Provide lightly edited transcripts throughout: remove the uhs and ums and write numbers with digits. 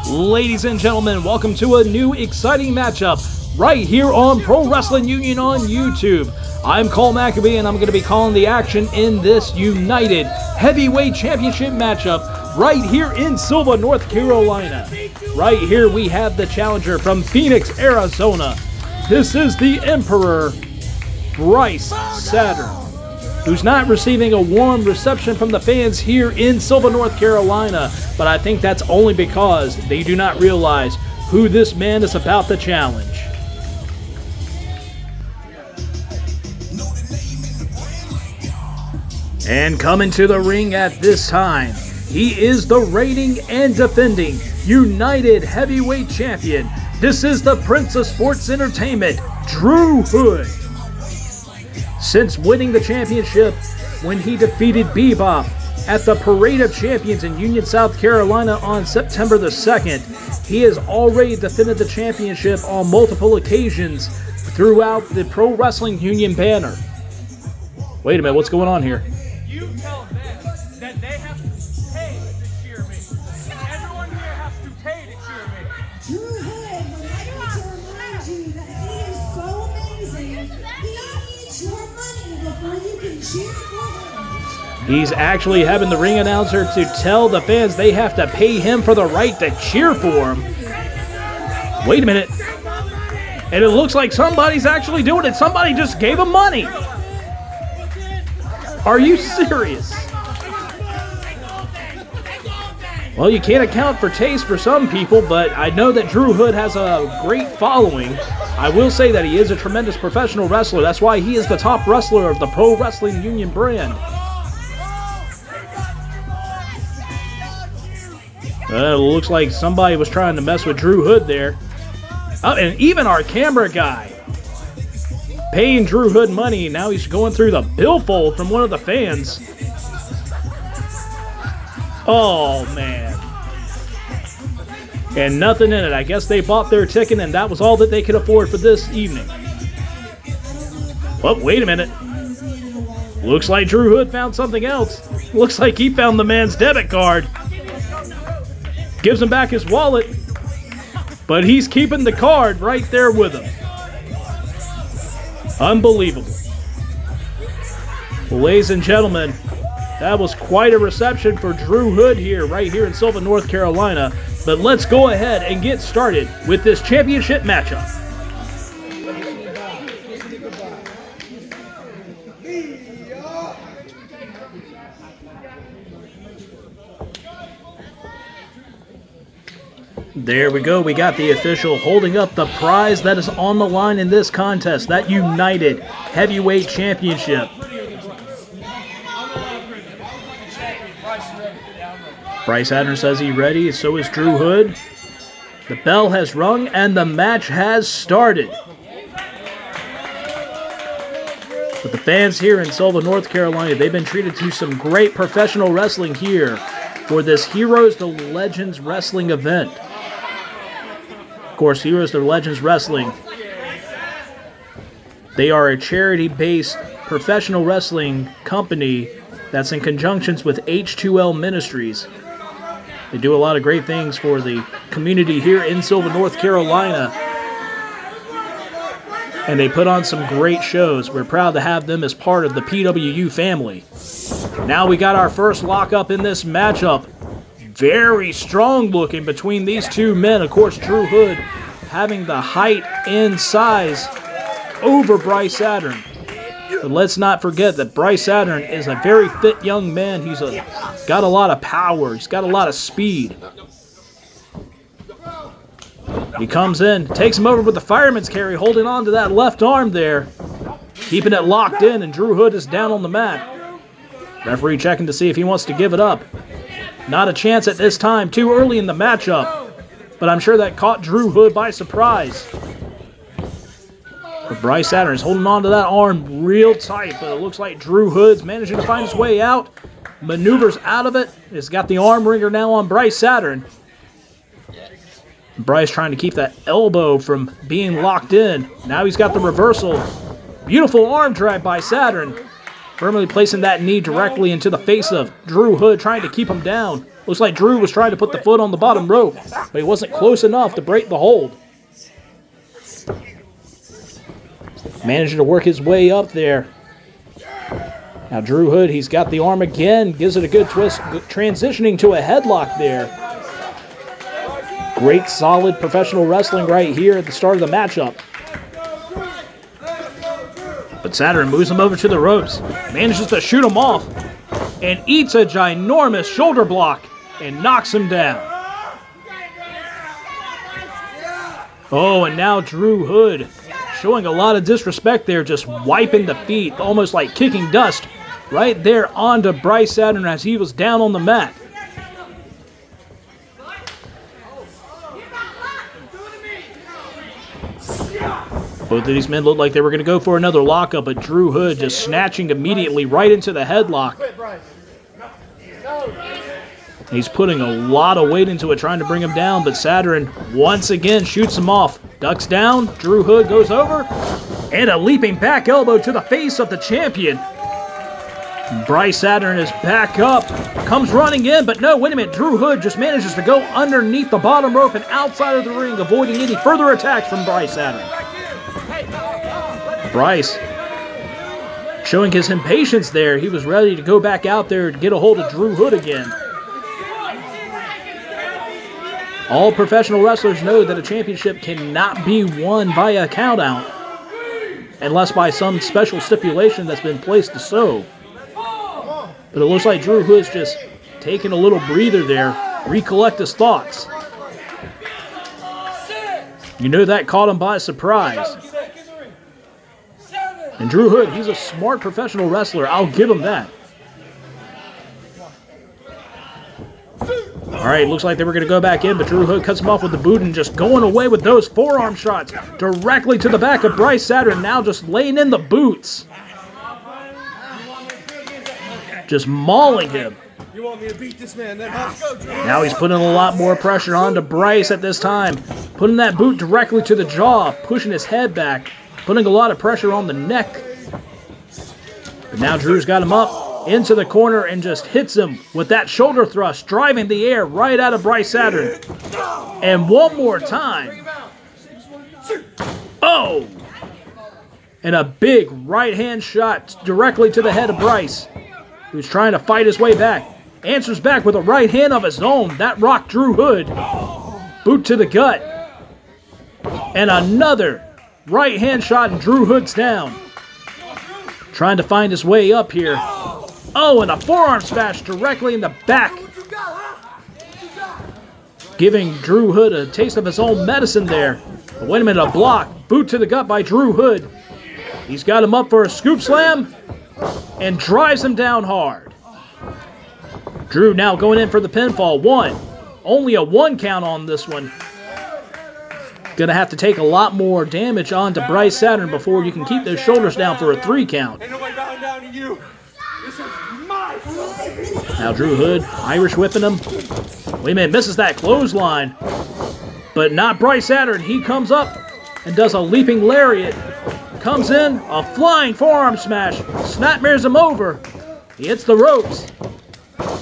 Ladies and gentlemen, welcome to a new exciting matchup right here on Pro Wrestling Union on YouTube. I'm Cole Maccabee, and I'm going to be calling the action in this United Heavyweight Championship matchup right here in Sylva, North Carolina. Right here we have the challenger from Phoenix, Arizona. This is the Emperor, Bryce Saturn, who's not receiving a warm reception from the fans here in Sylva, North Carolina, but I think that's only because they do not realize who this man is about to challenge. And coming to the ring at this time, he is the reigning and defending United Heavyweight Champion. This is the Prince of Sports Entertainment, Drew Hood. Since winning the championship when he defeated Bebop at the Parade of Champions in Union, South Carolina on September the 2nd, he has already defended the championship on multiple occasions throughout the Pro Wrestling Union banner. Wait a minute, what's going on here? You tell them that they have to pay to cheer me. Everyone here has to pay to cheer me. Drew Hood would like me to remind you that he is so amazing. He needs your money before you can cheer for him. He's actually having the ring announcer to tell the fans they have to pay him for the right to cheer for him. Wait a minute. And it looks like somebody's actually doing it. Somebody just gave him money. Are you serious? Well, you can't account for taste for some people, but I know that Drew Hood has a great following. I will say that he is a tremendous professional wrestler. That's why he is the top wrestler of the Pro Wrestling Union brand. It looks like somebody was trying to mess with Drew Hood there. Oh, and even our camera guy paying Drew Hood money. Now he's going through the billfold from one of the fans. Oh, man. And nothing in it. I guess they bought their ticket and that was all that they could afford for this evening. Oh, wait a minute. Looks like Drew Hood found something else. Looks like he found the man's debit card. Gives him back his wallet. But he's keeping the card right there with him. Unbelievable. Well, ladies and gentlemen, that was quite a reception for Drew Hood here, right here in Sylva, North Carolina. But let's go ahead and get started with this championship matchup. There we go. We got the official holding up the prize that is on the line in this contest, that United Heavyweight Championship. Bryce Saturn says he's ready, so is Drew Hood. The bell has rung and the match has started. But the fans here in Sylva, North Carolina, they've been treated to some great professional wrestling here for this Heroes to Legends wrestling event. Of course, Heroes to Legends Wrestling, they are a charity-based professional wrestling company that's in conjunctions with H2L Ministries. They do a lot of great things for the community here in Sylva, North Carolina. And they put on some great shows. We're proud to have them as part of the PWU family. Now we got our first lockup in this matchup. Very strong looking between these two men. Of course, Drew Hood having the height and size over Bryce Saturn. But let's not forget that Bryce Saturn is a very fit young man. He's got a lot of power. He's got a lot of speed. He comes in, takes him over with the fireman's carry, holding on to that left arm there, keeping it locked in, and Drew Hood is down on the mat. Referee checking to see if he wants to give it up. Not a chance at this time, too early in the matchup. But I'm sure that caught Drew Hood by surprise. But Bryce Saturn is holding on to that arm real tight, but it looks like Drew Hood's managing to find his way out. Maneuvers out of it. He's got the arm wringer now on Bryce Saturn. Bryce trying to keep that elbow from being locked in. Now he's got the reversal. Beautiful arm drag by Saturn. Firmly placing that knee directly into the face of Drew Hood, trying to keep him down. Looks like Drew was trying to put the foot on the bottom rope, but he wasn't close enough to break the hold. Managing to work his way up there. Now Drew Hood, he's got the arm again, gives it a good twist, transitioning to a headlock there. Great, solid professional wrestling right here at the start of the matchup. But Saturn moves him over to the ropes, manages to shoot him off, and eats a ginormous shoulder block and knocks him down. Oh, and now Drew Hood showing a lot of disrespect there, just wiping the feet, almost like kicking dust, right there onto Bryce Saturn as he was down on the mat. Both of these men looked like they were going to go for another lockup, but Drew Hood just snatching immediately right into the headlock. He's putting a lot of weight into it, trying to bring him down, but Saturn once again shoots him off. Ducks down, Drew Hood goes over, and a leaping back elbow to the face of the champion. Bryce Saturn is back up, comes running in, but no, wait a minute, Drew Hood just manages to go underneath the bottom rope and outside of the ring, avoiding any further attacks from Bryce Saturn. Bryce showing his impatience there. He was ready to go back out there to get a hold of Drew Hood again. All professional wrestlers know that a championship cannot be won via countout unless by some special stipulation that's been placed to so. But it looks like Drew Hood's just taking a little breather there, recollect his thoughts. You know that caught him by surprise. And Drew Hood, he's a smart professional wrestler. I'll give him that. All right, looks like they were going to go back in, but Drew Hood cuts him off with the boot and just going away with those forearm shots directly to the back of Bryce Saturn, now just laying in the boots. Just mauling him. You want me to beat this man? Now he's putting a lot more pressure onto Bryce at this time. Putting that boot directly to the jaw, pushing his head back, putting a lot of pressure on the neck. But now Drew's got him up into the corner and just hits him with that shoulder thrust, driving the air right out of Bryce Saturn. And one more time. Oh! And a big right hand shot directly to the head of Bryce, who's trying to fight his way back. Answers back with a right hand of his own. That rocked Drew Hood. Boot to the gut. And another right hand shot, and Drew Hood's down. Trying to find his way up here. Oh, and a forearm smash directly in the back. Giving Drew Hood a taste of his own medicine there. But wait a minute, a block. Boot to the gut by Drew Hood. He's got him up for a scoop slam and drives him down hard. Drew now going in for the pinfall. One. Only a 1 count on this one. Gonna have to take a lot more damage onto Bryce Saturn before you can keep those shoulders down for a 3 count. Ain't nobody bowing down to you. This is my fight. Now Drew Hood, Irish whipping him. Wait a minute, misses that clothesline. But not Bryce Saturn. He comes up and does a leaping lariat. Comes in, a flying forearm smash. Snapmares him over. He hits the ropes.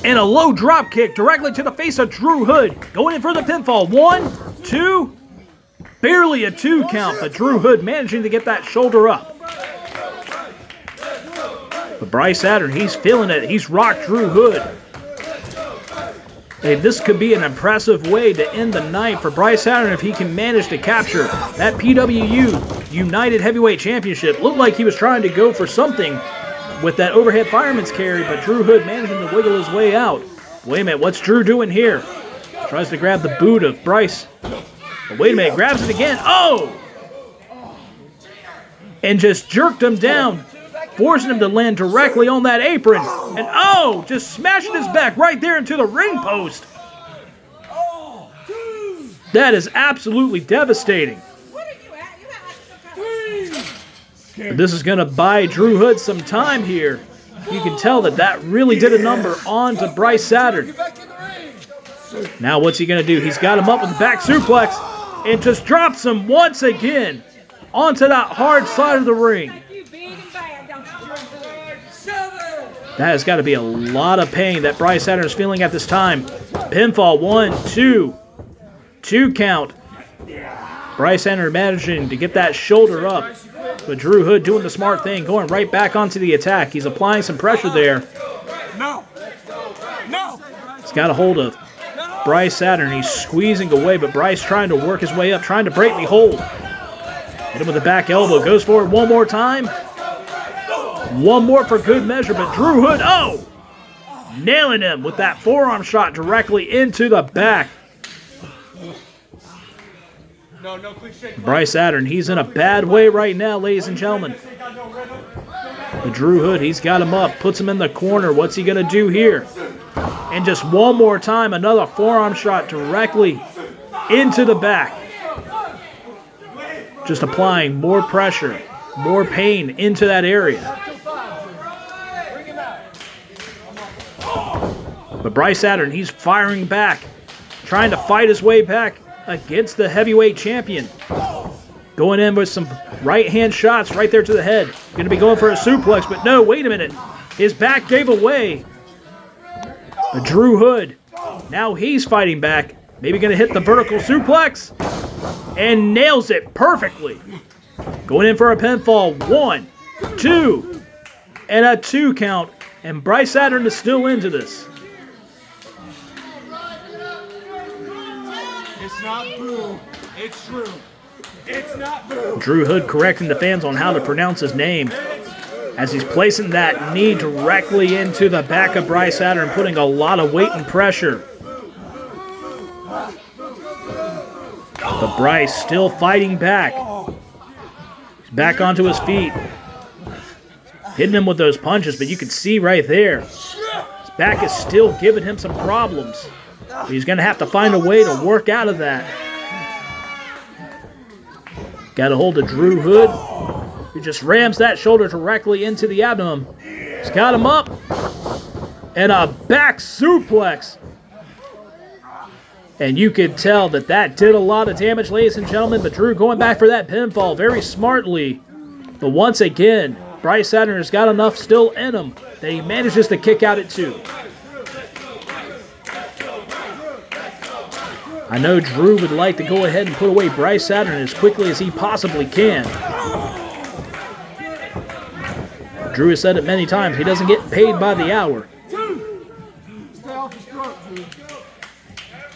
And a low drop kick directly to the face of Drew Hood. Going in for the pinfall. 1, 2. Barely a 2 count, but Drew Hood managing to get that shoulder up. But Bryce Saturn, he's feeling it. He's rocked Drew Hood. Hey, this could be an impressive way to end the night for Bryce Saturn if he can manage to capture that PWU United Heavyweight Championship. Looked like he was trying to go for something with that overhead fireman's carry, but Drew Hood managing to wiggle his way out. Wait a minute, what's Drew doing here? Tries to grab the boot of Bryce. But wait a minute, grabs it again. Oh! And just jerked him down, forcing him to land directly on that apron. And oh, just smashing his back right there into the ring post. That is absolutely devastating. This is going to buy Drew Hood some time here. You can tell that that really did a number on to Bryce Saturn. Now what's he going to do? He's got him up with the back suplex and just drops him once again onto that hard side of the ring. Sylva! That has got to be a lot of pain that Bryce Saturn is feeling at this time. Pinfall, 1, 2. 2 count. Bryce Saturn managing to get that shoulder up. But Drew Hood doing the smart thing, going right back onto the attack. He's applying some pressure there. No. No. He's got a hold of Bryce Saturn. He's squeezing away, but Bryce trying to work his way up, trying to break the hold. Hit him with the back elbow. Goes forward one more time. One more for good measure, but Drew Hood, nailing him with that forearm shot directly into the back. No cliche. Bryce Saturn, he's in a bad way right now, ladies and gentlemen. But Drew Hood, he's got him up, puts him in the corner. What's he going to do here? And just one more time, another forearm shot directly into the back. Just applying more pressure, more pain into that area. But Bryce Saturn, he's firing back, trying to fight his way back against the heavyweight champion. Going in with some right-hand shots right there to the head. Going to be going for a suplex, but no, wait a minute. His back gave away. But Drew Hood, now he's fighting back. Maybe going to hit the vertical suplex. And nails it perfectly. Going in for a pinfall. 1, 2, and a 2 count. And Bryce Saturn is still into this. It's not boo. It's true. It's not boo. Drew Hood correcting the fans on how to pronounce his name as he's placing that knee directly into the back of Bryce Saturn, putting a lot of weight and pressure. But Bryce still fighting back. He's back onto his feet. Hitting him with those punches, but you can see right there, his back is still giving him some problems. He's going to have to find a way to work out of that. Got a hold of Drew Hood. He just rams that shoulder directly into the abdomen. He's got him up. And a back suplex. And you could tell that that did a lot of damage, ladies and gentlemen. But Drew going back for that pinfall very smartly. But once again, Bryce Saturn has got enough still in him that he manages to kick out at 2. I know Drew would like to go ahead and put away Bryce Saturn as quickly as he possibly can. Drew has said it many times, he doesn't get paid by the hour.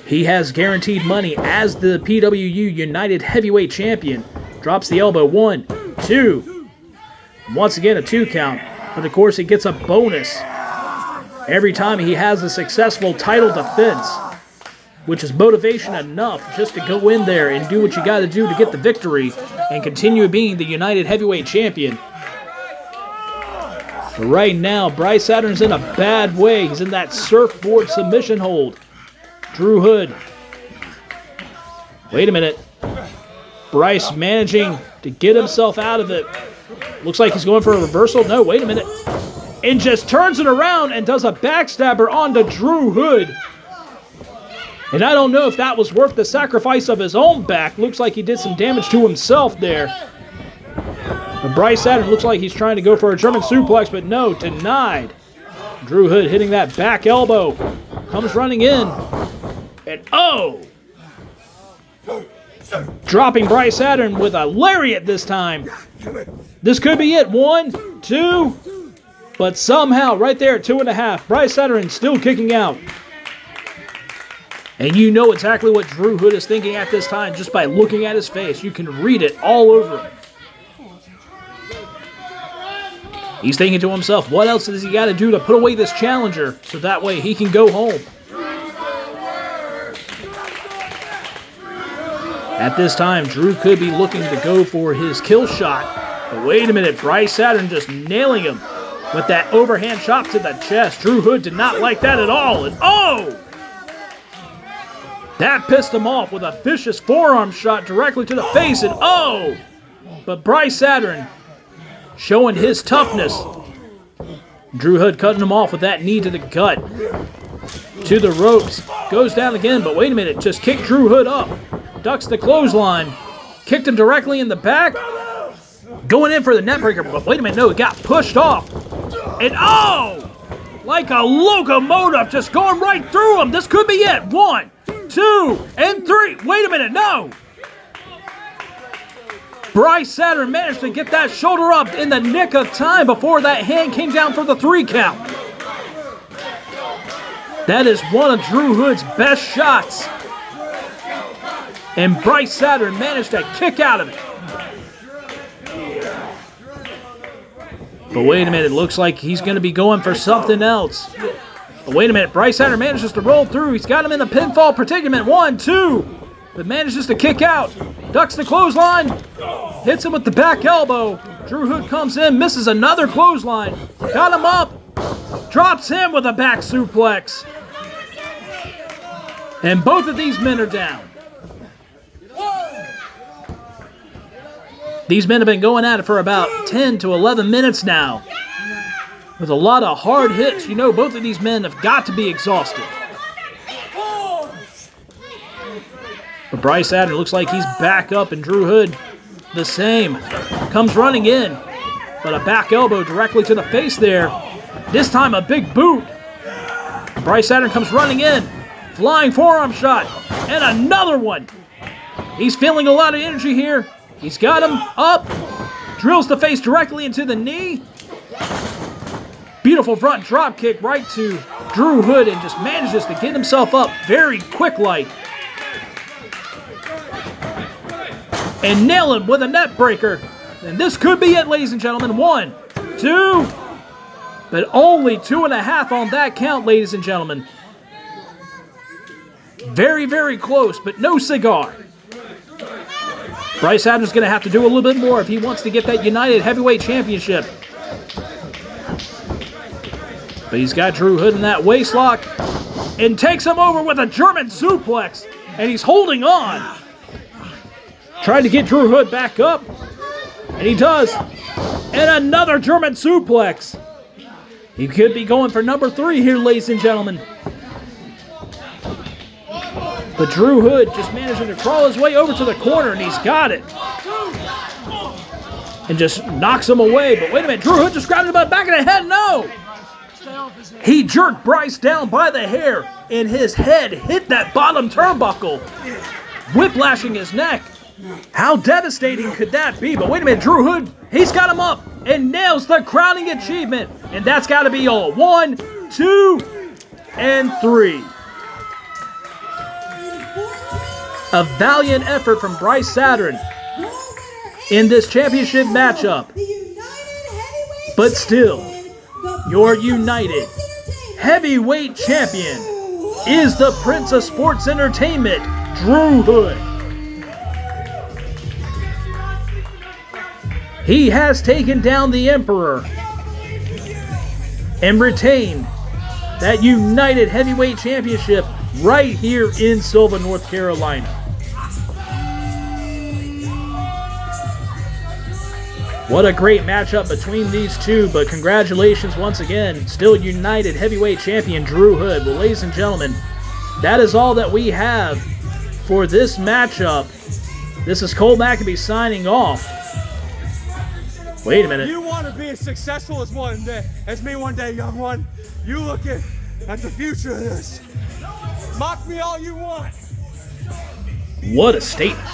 He has guaranteed money as the PWU United Heavyweight Champion. Drops the elbow. 1, 2. Once again, a 2 count. But of course, he gets a bonus every time he has a successful title defense, which is motivation enough just to go in there and do what you got to do to get the victory and continue being the United Heavyweight Champion. But right now, Bryce Saturn's in a bad way. He's in that surfboard submission hold. Drew Hood. Wait a minute. Bryce managing to get himself out of it. Looks like he's going for a reversal. No, wait a minute. And just turns it around and does a backstabber onto Drew Hood. And I don't know if that was worth the sacrifice of his own back. Looks like he did some damage to himself there. But Bryce Saturn looks like he's trying to go for a German suplex, but no, denied. Drew Hood hitting that back elbow. Comes running in. And dropping Bryce Saturn with a lariat this time. This could be it. 1, 2. But somehow, right there at 2.5, Bryce Saturn still kicking out. And you know exactly what Drew Hood is thinking at this time just by looking at his face. You can read it all over him. He's thinking to himself, what else does he got to do to put away this challenger so that way he can go home? At this time, Drew could be looking to go for his kill shot. But wait a minute, Bryce Saturn just nailing him with that overhand chop to the chest. Drew Hood did not like that at all. And that pissed him off with a vicious forearm shot directly to the face. And but Bryce Saturn showing his toughness. Drew Hood cutting him off with that knee to the gut. To the ropes. Goes down again, but wait a minute. Just kicked Drew Hood up. Ducks the clothesline. Kicked him directly in the back. Going in for the neckbreaker, but wait a minute. No, it got pushed off. And like a locomotive, just going right through him. This could be it. 1, 2, and 3. Wait a minute, no. Bryce Saturn managed to get that shoulder up in the nick of time before that hand came down for the 3 count. That is one of Drew Hood's best shots. And Bryce Saturn managed to kick out of it. But wait a minute, it looks like he's going to be going for something else. But wait a minute, Bryce Saturn manages to roll through. He's got him in the pinfall predicament. 1, 2. But manages to kick out. Ducks the clothesline. Hits him with the back elbow. Drew Hood comes in, misses another clothesline. Got him up. Drops him with a back suplex. And both of these men are down. These men have been going at it for about 10 to 11 minutes now. With a lot of hard hits. You know, both of these men have got to be exhausted. But Bryce Saturn looks like he's back up, and Drew Hood the same. Comes running in, but a back elbow directly to the face there. This time a big boot. Bryce Saturn comes running in. Flying forearm shot, and another one. He's feeling a lot of energy here. He's got him up. Drills the face directly into the knee. Beautiful front drop kick right to Drew Hood, and just manages to get himself up very quick-like. And nail him with a net breaker. And this could be it, ladies and gentlemen. 1, 2. But only 2.5 on that count, ladies and gentlemen. Very, very close, but no cigar. Bryce Saturn's going to have to do a little bit more if he wants to get that United Heavyweight Championship. But he's got Drew Hood in that waistlock and takes him over with a German suplex. And he's holding on. Trying to get Drew Hood back up. And he does. And another German suplex. He could be going for number 3 here, ladies and gentlemen. But Drew Hood just managing to crawl his way over to the corner, and he's got it. And just knocks him away. But wait a minute, Drew Hood just grabbed him by the back of the head. No! He jerked Bryce down by the hair, and his head hit that bottom turnbuckle, whiplashing his neck. How devastating could that be? But wait a minute, Drew Hood, he's got him up and nails the crowning achievement. And that's got to be all. 1, 2, and 3. A valiant effort from Bryce Saturn in this championship matchup. But still, your United Heavyweight Champion is the Prince of Sports Entertainment, Drew Hood. He has taken down the Emperor and retained that United Heavyweight Championship right here in Sylva, North Carolina. What a great matchup between these two, but congratulations once again, still United Heavyweight Champion Drew Hood. Well, ladies and gentlemen, that is all that we have for this matchup. This is Cole Maccabee signing off. Wait a minute. You want to be as successful as me one day, young one. You look at the future of this. Mock me all you want. What a statement.